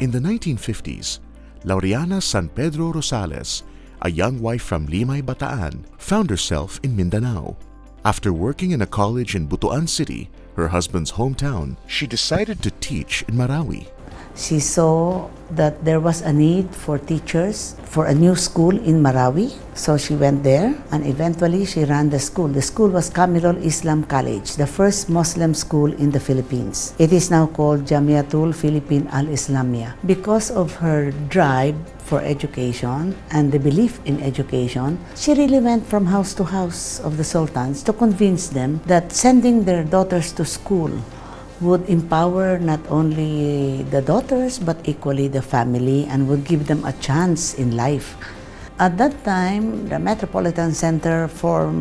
In the 1950s, Laureana San Pedro Rosales, a young wife from Limay, Bataan, found herself in Mindanao. After working in a college in Butuan City, her husband's hometown, she decided to teach in Marawi. She saw that there was a need for teachers for a new school in Marawi. So she went there and eventually she ran the school. The school was Kamilul Islam College, the first Muslim school in the Philippines. It is now called Jamiatul Philippine Al-Islamiyah. Because of her drive for education and the belief in education, she really went from house to house of the sultans to convince them that sending their daughters to school would empower not only the daughters but equally the family and would give them a chance in life. At that time, the Metropolitan Center for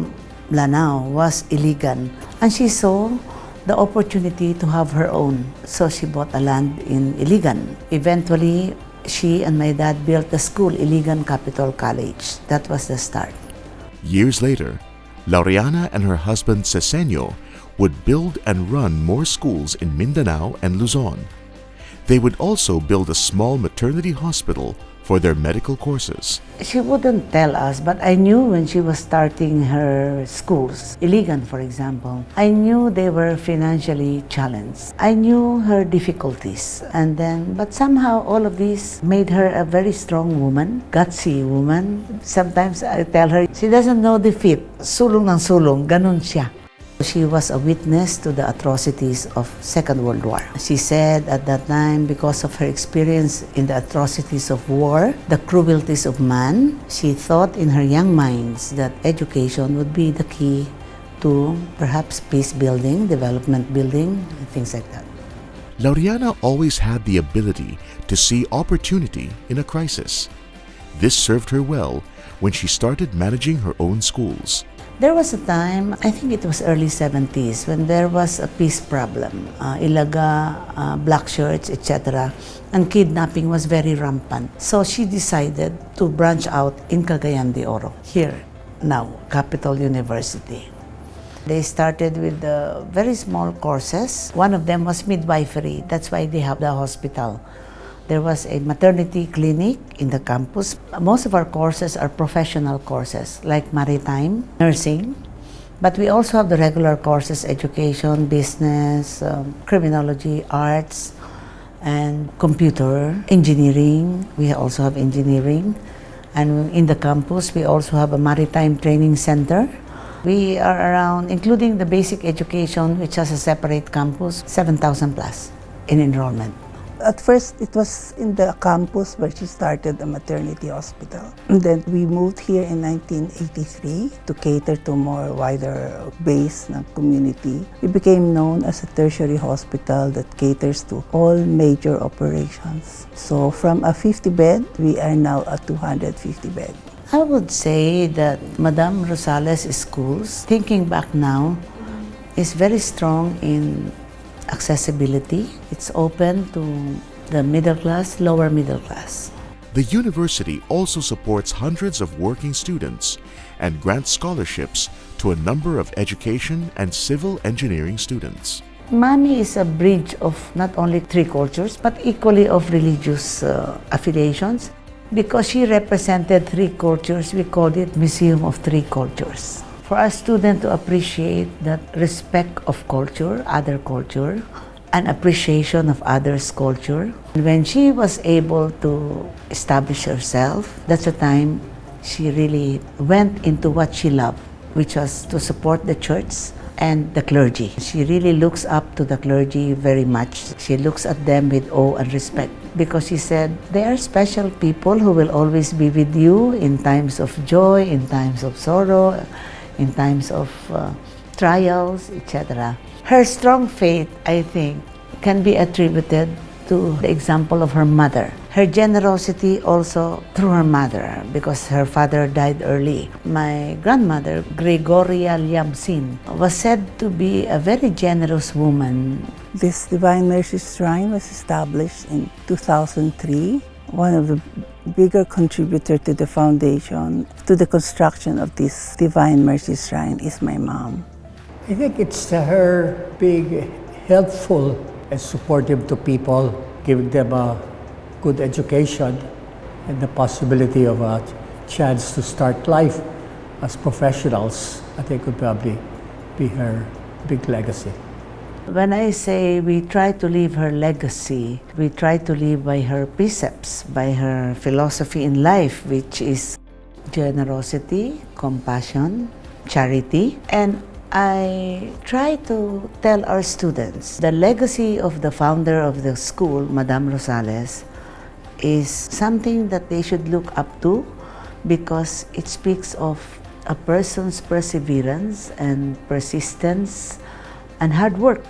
Lanao was Iligan, and she saw the opportunity to have her own. So she bought a land in Iligan. Eventually, she and my dad built the school, Iligan Capital College. That was the start. Years later, Laureana and her husband Cesenio would build and run more schools in Mindanao and Luzon. They would also build a small maternity hospital for their medical courses. She wouldn't tell us, but I knew when she was starting her schools, Iligan for example, I knew they were financially challenged. I knew her difficulties, but somehow all of this made her a very strong woman, gutsy woman. Sometimes I tell her, she doesn't know defeat. Sulong ng sulong, ganun siya. She was a witness to the atrocities of Second World War. She said at that time, because of her experience in the atrocities of war, the cruelties of man, she thought in her young minds that education would be the key to perhaps peace building, development building, and things like that. Laureana always had the ability to see opportunity in a crisis. This served her well when she started managing her own schools. There was a time, I think it was early 70s, when there was a peace problem. Ilaga, black shirts, etc. And kidnapping was very rampant. So she decided to branch out in Cagayan de Oro, here, now, Capital University. They started with very small courses. One of them was midwifery. That's why they have the hospital. There was a maternity clinic in the campus. Most of our courses are professional courses, like maritime, nursing. But we also have the regular courses, education, business, criminology, arts, and computer, engineering. We also have engineering. And in the campus, we also have a maritime training center. We are around, including the basic education, which has a separate campus, 7,000 plus in enrollment. At first, it was in the campus where she started a maternity hospital. And then we moved here in 1983 to cater to more wider base ng community. We became known as a tertiary hospital that caters to all major operations. So from a 50-bed, we are now a 250-bed. I would say that Madame Rosales' schools, thinking back now, is very strong in accessibility. It's open to the middle class, lower middle class. The university also supports hundreds of working students and grants scholarships to a number of education and civil engineering students. Mami is a bridge of not only three cultures, but equally of religious affiliations. Because she represented three cultures, we called it Museum of Three Cultures. For a student to appreciate that respect of culture, other culture, and appreciation of others' culture. When she was able to establish herself, that's the time she really went into what she loved, which was to support the church and the clergy. She really looks up to the clergy very much. She looks at them with awe and respect because she said, they are special people who will always be with you in times of joy, in times of sorrow, in times of trials, etc. Her strong faith, I think, can be attributed to the example of her mother. Her generosity also through her mother because her father died early. My grandmother, Gloria Laureana, was said to be a very generous woman. This Divine Mercy Shrine was established in 2003. One of the bigger contributor to the foundation, to the construction of this Divine Mercy Shrine is my mom. I think it's her being helpful and supportive to people, giving them a good education and the possibility of a chance to start life as professionals, I think would probably be her big legacy. When I say we try to live her legacy, we try to live by her precepts, by her philosophy in life, which is generosity, compassion, charity. And I try to tell our students the legacy of the founder of the school, Madame Rosales, is something that they should look up to because it speaks of a person's perseverance and persistence and hard work.